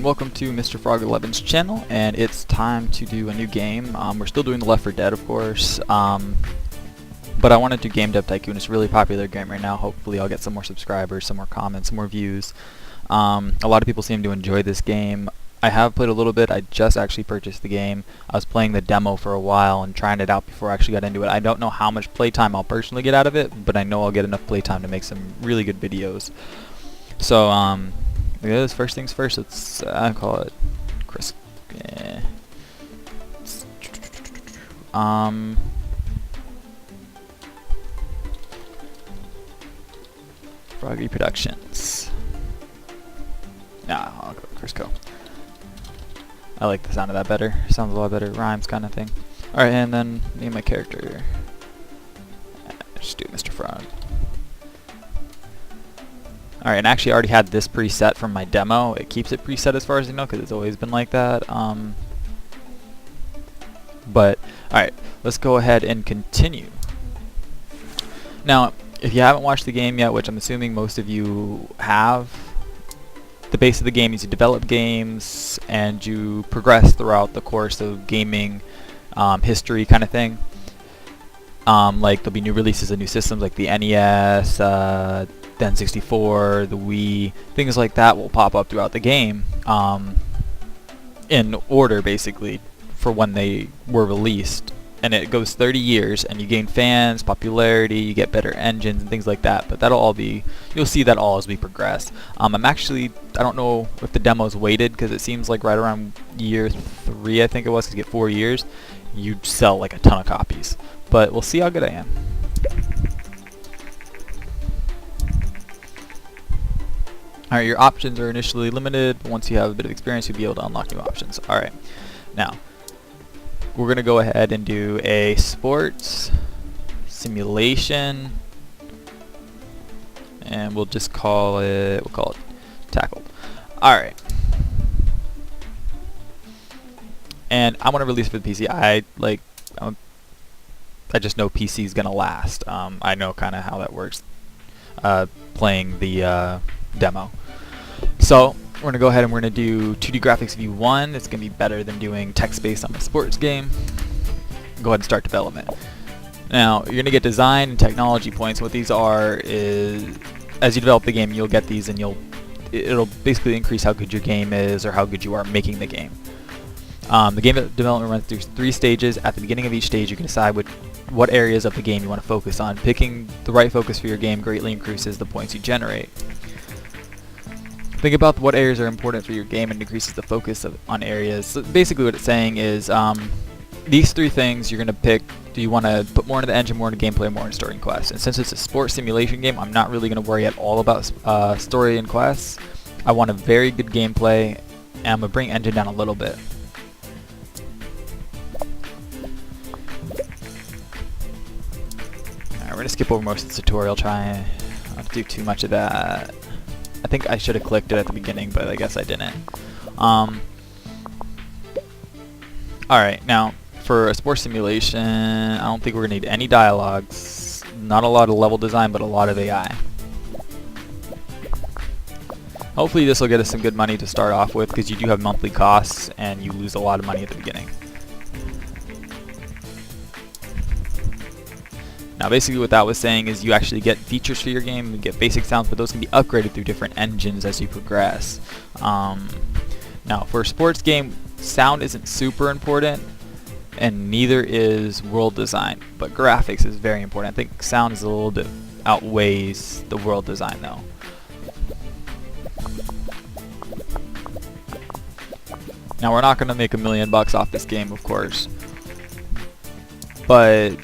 Welcome to Mr. Frog 11's channel, and it's time to do a new game. We're still doing the Left 4 Dead, of course, but I want to do Game Dev Tycoon. It's a really popular game right now. Hopefully I'll get some more subscribers, some more comments, some more views. A lot of people seem to enjoy this game. I have played a little bit. I just actually purchased the game. I was playing the demo for a while and trying it out before I actually got into it. I don't know how much playtime I'll personally get out of it, but I know I'll get enough playtime to make some really good videos. So, yeah, first things first, let's call it Chris. Froggy Productions. Nah, I'll go Crisco. I like the sound of that better. Sounds a lot better. Rhymes kind of thing. Alright, and then name my character. Just do Mr. Frog. Alright, and actually I already had this preset from my demo. It keeps it preset as far as I know, because it's always been like that. But, alright, let's go ahead and continue. Now, if you haven't watched the game yet, which I'm assuming most of you have, the base of the game is you develop games and you progress throughout the course of gaming history kind of thing. Like there'll be new releases of new systems like the NES, the N64, the Wii, things like that will pop up throughout the game in order basically for when they were released. And it goes 30 years and you gain fans, popularity, you get better engines and things like that, but that'll all be, you'll see that all as we progress. I don't know if the demo's weighted, because it seems like right around year 3 I think it was, because you get 4 years, you sell like a ton of copies. But we'll see how good I am. Alright, your options are initially limited. Once you have a bit of experience, you'll be able to unlock new options. Alright, now we're going to go ahead and do a sports simulation, and we'll just call it, tackled. Alright. And I want to release it for the PC. I just know PC is going to last. I know kind of how that works playing the demo. So we're going to go ahead and we're going to do 2D graphics V1. It's going to be better than doing text-based on a sports game. Go ahead and start development. Now, you're going to get design and technology points. What these are is, as you develop the game, you'll get these and it'll basically increase how good your game is or how good you are making the game. The game development runs through 3 stages. At the beginning of each stage, you can decide what areas of the game you want to focus on. Picking the right focus for your game greatly increases the points you generate. Think about what areas are important for your game and increases the focus on areas. So basically what it's saying is these 3 things you're going to pick. Do you want to put more into the engine, more into gameplay, more into story and quests? And since it's a sports simulation game, I'm not really going to worry at all about story and quests. I want a very good gameplay, and I'm going to bring engine down a little bit. Alright, we're going to skip over most of the tutorial, try not to do too much of that. I think I should have clicked it at the beginning, but I guess I didn't. Alright, now for a sports simulation, I don't think we're going to need any dialogues. Not a lot of level design, but a lot of AI. Hopefully this will get us some good money to start off with, because you do have monthly costs and you lose a lot of money at the beginning. Now basically what that was saying is you actually get features for your game, you get basic sounds, but those can be upgraded through different engines as you progress. Now for a sports game, sound isn't super important, and neither is world design, but graphics is very important. I think sound is a little bit outweighs the world design though. Now we're not going to make $1 million off this game, of course, but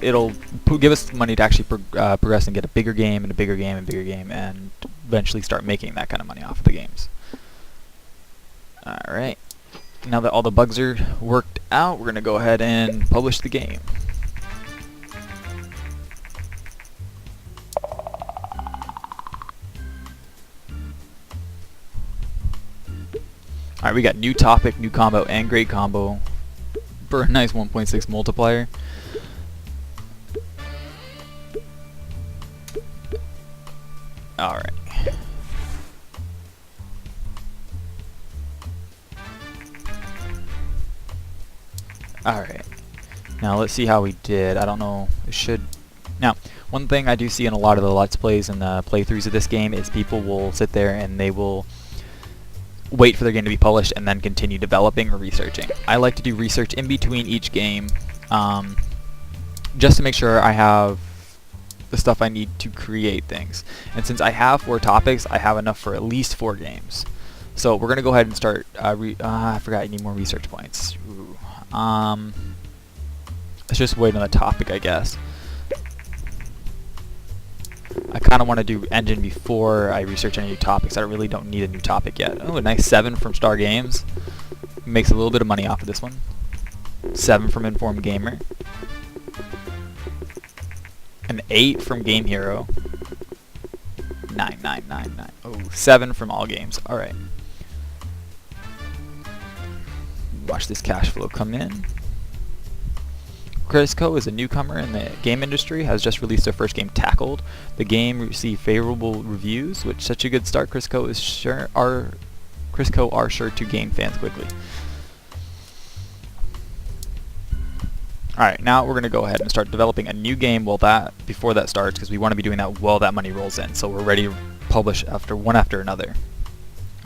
it'll give us money to actually progress and get a bigger game and a bigger game and bigger game, and eventually start making that kind of money off of the games. Alright, now that all the bugs are worked out, we're going to go ahead and publish the game. Alright, we got new topic, new combo, and great combo for a nice 1.6 multiplier. Alright. Alright. Now let's see how we did. I don't know. It should... Now, one thing I do see in a lot of the Let's Plays and the playthroughs of this game is people will sit there and they will wait for their game to be published and then continue developing or researching. I like to do research in between each game just to make sure I have the stuff I need to create things. And since I have 4 topics, I have enough for at least 4 games. So we're going to go ahead and start... I forgot I need more research points. Ooh. Let's just wait on the topic, I guess. I kind of want to do engine before I research any new topics. I really don't need a new topic yet. Oh, a nice 7 from Star Games. Makes a little bit of money off of this one. 7 from Informed Gamer. An 8 from Game Hero. 9. Oh, 7 from All Games. Alright. Watch this cash flow come in. Crisco is a newcomer in the game industry, has just released their first game, Tackled. The game received favorable reviews, which such a good start. Crisco are sure to gain fans quickly. Alright, now we're going to go ahead and start developing a new game before that starts, because we want to be doing that while that money rolls in, so we're ready to publish one after another.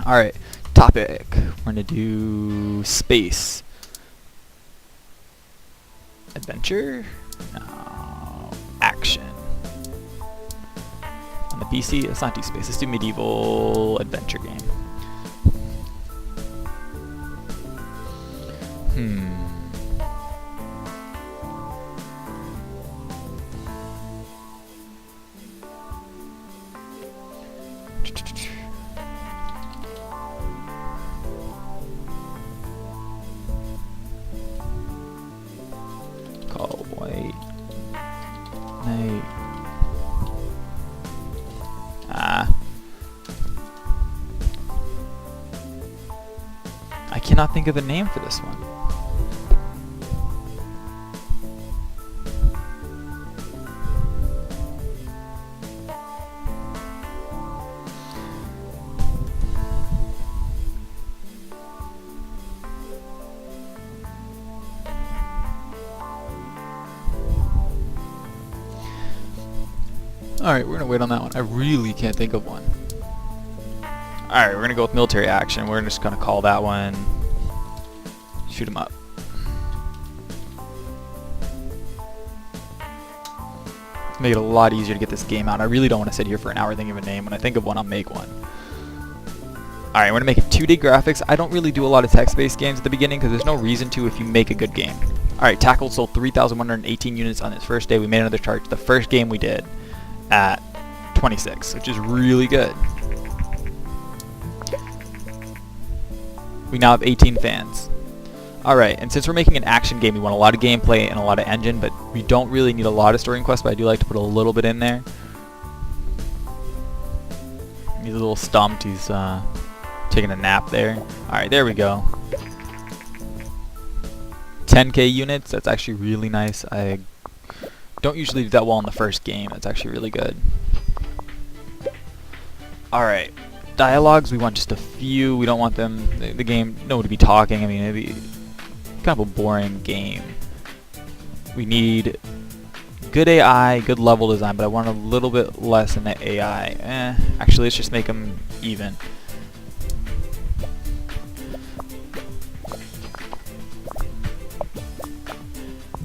Alright, topic. We're going to do space. Adventure? No. Action. On the PC, let's not do space. Let's do medieval adventure game. Cowboy Knight. I cannot think of a name for this one. Alright, we're gonna wait on that one. I really can't think of one. Alright, we're gonna go with military action. We're just gonna call that one Shoot 'em Up. Let's make it a lot easier to get this game out. I really don't want to sit here for an hour thinking of a name. When I think of one, I'll make one. Alright, we're gonna make it 2D graphics. I don't really do a lot of text-based games at the beginning because there's no reason to if you make a good game. Alright, Tackled sold 3,118 units on its first day. We made another chart. The first game we did at 26, which is really good. We now have 18 fans. Alright, and since we're making an action game, we want a lot of gameplay and a lot of engine, but we don't really need a lot of story and quest, but I do like to put a little bit in there. He's a little stumped. He's taking a nap there. Alright, there we go. 10k units. That's actually really nice. I don't usually do that well in the first game. That's actually really good. Alright. Dialogues, we want just a few. We don't want them, the game, no one to be talking. I mean, it'd be kind of a boring game. We need good AI, good level design, but I want a little bit less in the AI. Actually, let's just make them even.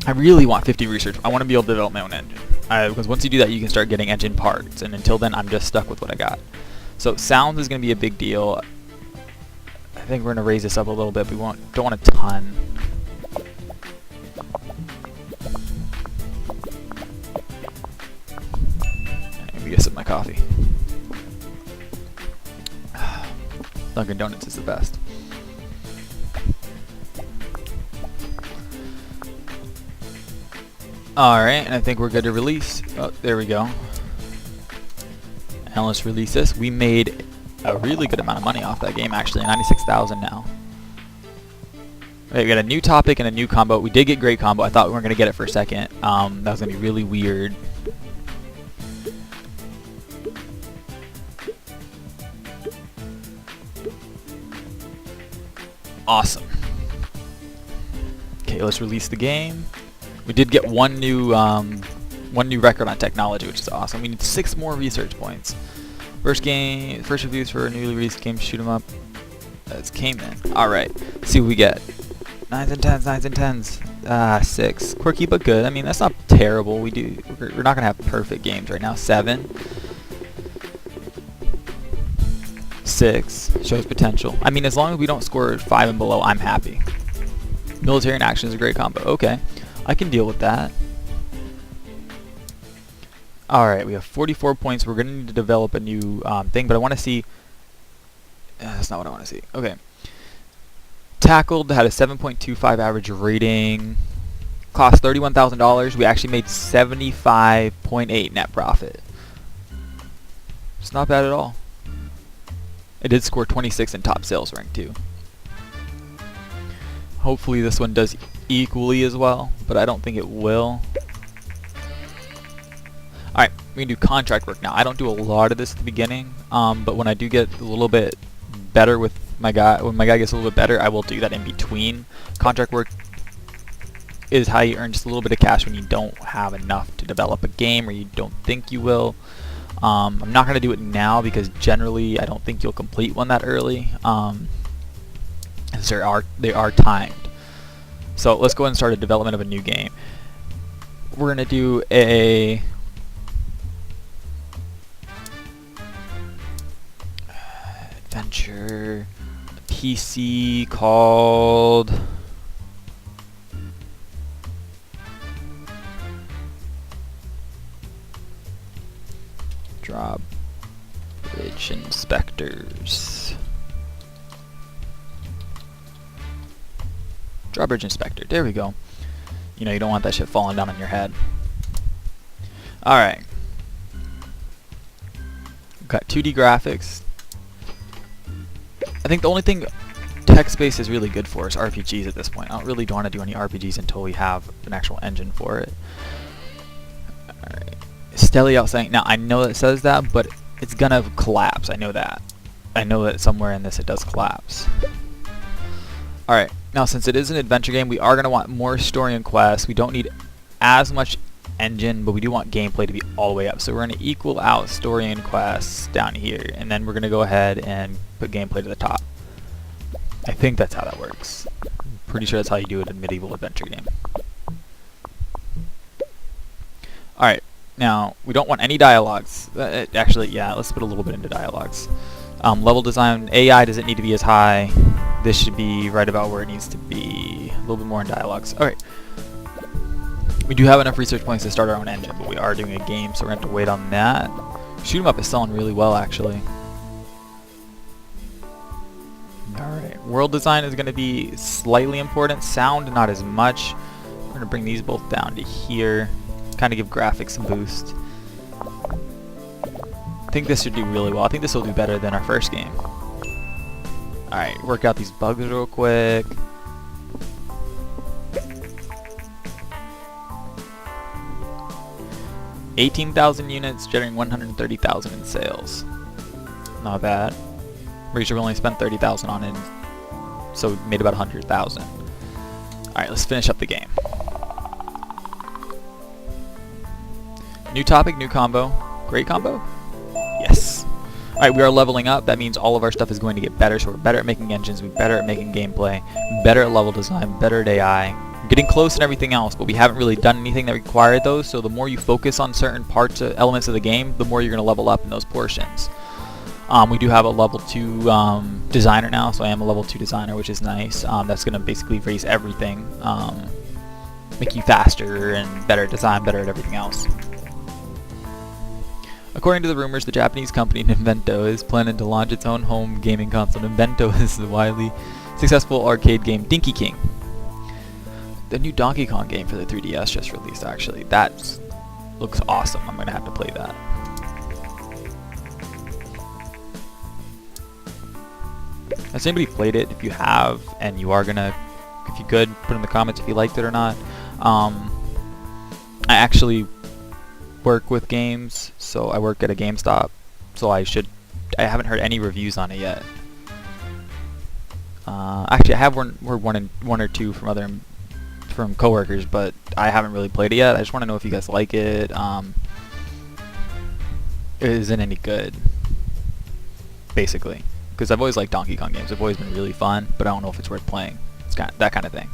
I really want 50 research. I want to be able to develop my own engine. Because once you do that, you can start getting engine parts. And until then, I'm just stuck with what I got. So sounds is going to be a big deal. I think we're going to raise this up a little bit. We don't want a ton. Let me get some of my coffee. Dunkin' Donuts is the best. Alright, and I think we're good to release. Oh, there we go. And let's release this. We made a really good amount of money off that game, actually. 96,000 now. We got a new topic and a new combo. We did get great combo. I thought we weren't going to get it for a second. That was going to be really weird. Awesome. Okay, let's release the game. We did get one new record on technology, which is awesome. We need 6 more research points. First reviews for a newly released game, shoot 'em up. That's Cayman. Alright, see what we get. 9s and 10s, 9s and 10s. 6. Quirky but good. I mean, that's not terrible. We're not gonna have perfect games right now. 7. 6. Shows potential. I mean, as long as we don't score 5 and below, I'm happy. Military and action is a great combo. Okay, I can deal with that. Alright, we have 44 points. We're going to need to develop a new thing, but I want to see... that's not what I want to see. Okay. Tackled had a 7.25 average rating. Cost $31,000. We actually made 75.8 net profit. It's not bad at all. It did score 26 in top sales rank too. Hopefully this one does equally as well, but I don't think it will. Alright, we can do contract work now. I don't do a lot of this at the beginning, but when I do get a little bit better with my guy, when my guy gets a little bit better, I will do that in between. Contract work is how you earn just a little bit of cash when you don't have enough to develop a game or you don't think you will. I'm not going to do it now because generally I don't think you'll complete one that early. As they are timed. So let's go ahead and start a development of a new game. We're going to do a adventure PC called Drawbridge Inspectors. Drawbridge Inspector. There we go. You know, you don't want that shit falling down on your head. Alright. Got 2D graphics. I think the only thing text-based is really good for is RPGs at this point. I don't really want to do any RPGs until we have an actual engine for it. Alright. Stelly out saying, now I know it says that, but it's gonna collapse. I know that. I know that somewhere in this it does collapse. Alright, now since it is an adventure game, we are going to want more story and quests. We don't need as much engine, but we do want gameplay to be all the way up. So we're going to equal out story and quests down here, and then we're going to go ahead and put gameplay to the top. I think that's how that works. I'm pretty sure that's how you do it in a medieval adventure game. Alright, now we don't want any dialogues. Actually, yeah, let's put a little bit into dialogues. Level design, AI doesn't need to be as high. This should be right about where it needs to be. A little bit more in dialogues. Alright. We do have enough research points to start our own engine, but we are doing a game, so we're going to have to wait on that. Shoot 'em up is selling really well, actually. Alright. World design is going to be slightly important. Sound, not as much. We're going to bring these both down to here. Kind of give graphics a boost. I think this should do really well. I think this will do better than our first game. Alright, work out these bugs real quick. $18,000 units, generating 130,000 in sales. Not bad. Pretty sure we only spent 30,000 on it, so we made about 100,000. Alright, let's finish up the game. New topic, new combo. Great combo? Yes. Alright, we are leveling up. That means all of our stuff is going to get better, so we're better at making engines, we're better at making gameplay, better at level design, better at AI. We're getting close and everything else, but we haven't really done anything that required those, so the more you focus on certain parts, elements of the game, the more you're going to level up in those portions. We do have a level 2 designer now, so I am a level 2 designer, which is nice. That's going to basically raise everything, make you faster and better at design, better at everything else. According to the rumors, the Japanese company Nintendo is planning to launch its own home gaming console. Nintendo is the widely successful arcade game Dinky King. The new Donkey Kong game for the 3DS just released, actually. That looks awesome. I'm going to have to play that. Has anybody played it? If you have, and you are going to, if you could, put in the comments if you liked it or not. I actually work with games, so I work at a GameStop, so I haven't heard any reviews on it yet. Actually, I have heard one or two from from coworkers, but I haven't really played it yet. I just want to know if you guys like it. Is it any good? Basically, because I've always liked Donkey Kong games. They've always been really fun, but I don't know if it's worth playing. It's kind of, that kind of thing.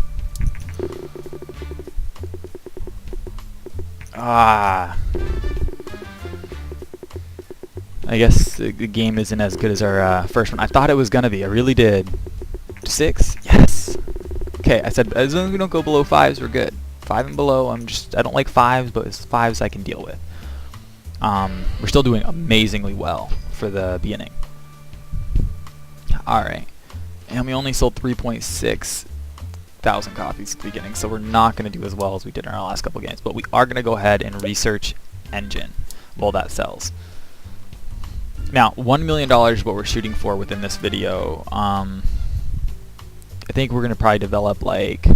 I guess the game isn't as good as our first one. I thought it was gonna be. I really did. 6? Yes. Okay, I said as long as we don't go below 5s, we're good. 5 and below, I don't like 5s, but 5s I can deal with. We're still doing amazingly well for the beginning. Alright. And we only sold 3.6 thousand copies at the beginning, so we're not going to do as well as we did in our last couple games, but we are going to go ahead and research engine while that sells. Now, $1 million is what we're shooting for within this video. I think we're going to probably develop like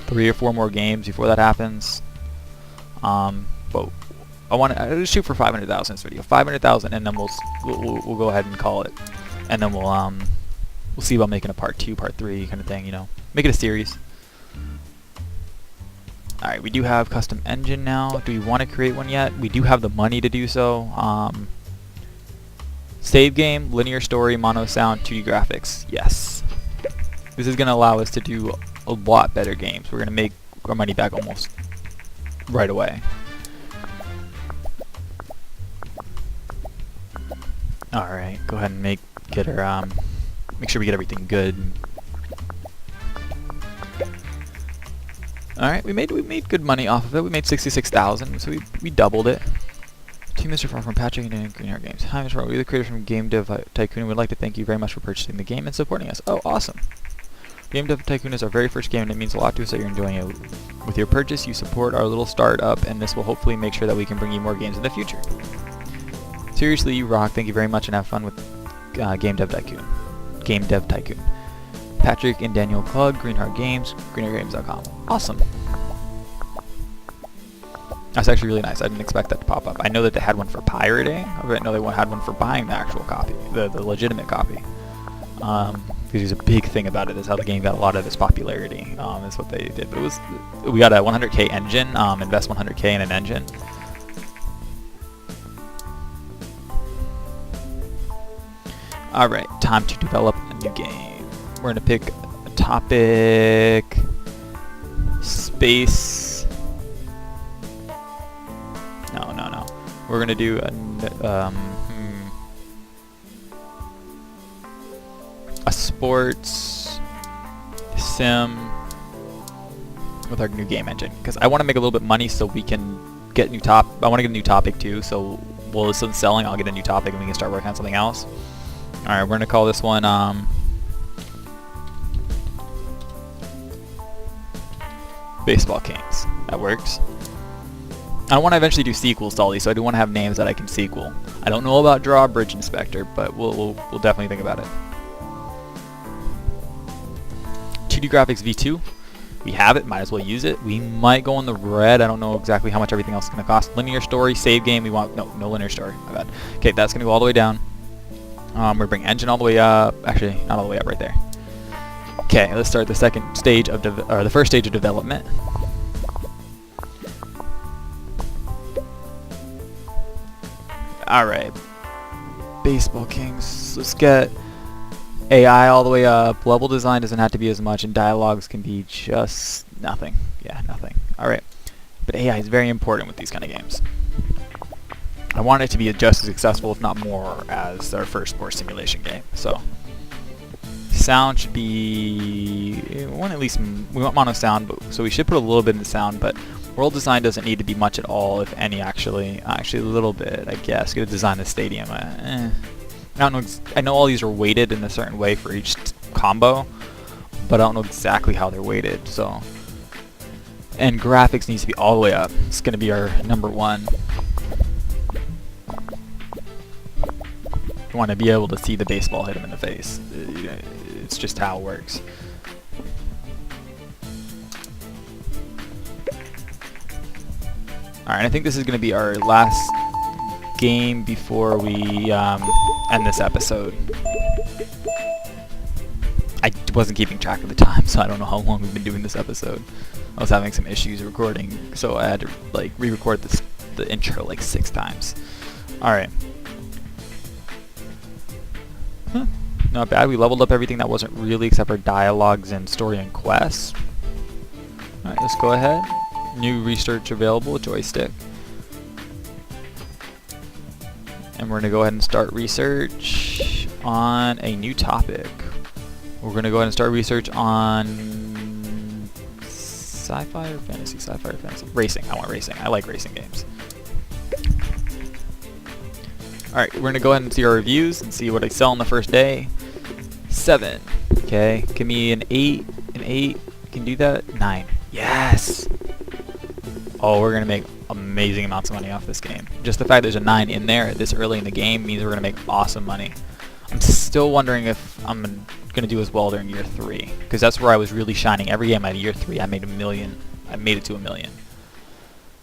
3 or 4 more games before that happens. But I want to shoot for 500,000 this video, 500,000, and then we'll go ahead and call it, and then we'll see about making a part 2, part 3 kind of thing, you know, make it a series. All right, we do have custom engine now. Do we want to create one yet? We do have the money to do so. Save game, linear story, mono sound, 2D graphics. Yes. This is going to allow us to do a lot better games. We're going to make our money back almost right away. All right, go ahead and make sure we get everything good. All right, we made good money off of it. We made 66,000, so we doubled it. To Mr. Farm from Patrick and Green Heart Games. Hi, Mr. Farm. We're the creators from Game Dev Tycoon. We'd like to thank you very much for purchasing the game and supporting us. Oh, awesome. Game Dev Tycoon is our very first game, and it means a lot to us that you're enjoying it. With your purchase, you support our little startup, and this will hopefully make sure that we can bring you more games in the future. Seriously, you rock. Thank you very much, and have fun with Game Dev Tycoon. Game Dev Tycoon. Patrick and Daniel Plug, Greenheart Games, greenheartgames.com. Awesome. That's actually really nice. I didn't expect that to pop up. I know that they had one for pirating. I didn't know they had one for buying the actual copy, the legitimate copy. Because there's a big thing about it is how the game got a lot of its popularity. Is what they did. But we got a 100K engine. Invest 100K in an engine. Alright, time to develop a new game. We're going to pick a topic, space. No. We're going to do a sports sim with our new game engine. Because I want to make a little bit of money so we can get I want to get a new topic too, so while this one's selling, I'll get a new topic and we can start working on something else. Alright, we're going to call this one Baseball Kings. That works. I want to eventually do sequels to all these, so I do want to have names that I can sequel. I don't know about Drawbridge Inspector, but we'll definitely think about it. 2D Graphics V2. We have it, might as well use it. We might go in the red. I don't know exactly how much everything else is going to cost. Linear story, save game. We want no linear story. My bad. Okay, that's going to go all the way down. We're bringing engine all the way up. Actually, not all the way up, right there. Okay, let's start the second stage of the first stage of development. All right, Baseball Kings. Let's get AI all the way up. Level design doesn't have to be as much, and dialogues can be just nothing. Yeah, nothing. All right, but AI is very important with these kind of games. I want it to be just as successful, if not more, as our first sports simulation game. So, sound should be we want mono sound, so we should put a little bit in the sound. But world design doesn't need to be much at all, if any. Actually a little bit, I guess. Gonna design the stadium. I don't know. I know all these are weighted in a certain way for each combo, but I don't know exactly how they're weighted. So, and graphics needs to be all the way up. It's gonna be our #1. You want to be able to see the baseball hit him in the face. It's just how it works. Alright, I think this is going to be our last game before we end this episode. I wasn't keeping track of the time, so I don't know how long we've been doing this episode. I was having some issues recording, so I had to like re-record the intro like 6 times. Alright. Huh. Not bad. We leveled up everything that wasn't really, except for dialogues and story and quests. Alright, let's go ahead. New research available, joystick. And we're going to go ahead and start research on a new topic. We're going to go ahead and start research on sci-fi or fantasy? Sci-fi or fantasy? Racing. I want racing. I like racing games. Alright, we're going to go ahead and see our reviews and see what I sell on the first day. 7. Okay, give me an 8. An 8. Can do that? 9. Yes! Oh, we're going to make amazing amounts of money off this game. Just the fact there's a 9 in there this early in the game means we're going to make awesome money. I'm still wondering if I'm going to do as well during year 3, because that's where I was really shining. Every game I had year 3, I made $1 million. I made it to $1 million.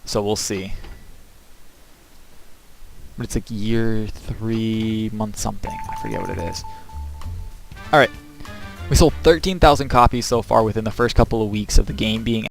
So we'll see. But it's like year 3 month something. I forget what it is. Alright. We sold 13,000 copies so far within the first couple of weeks of the game being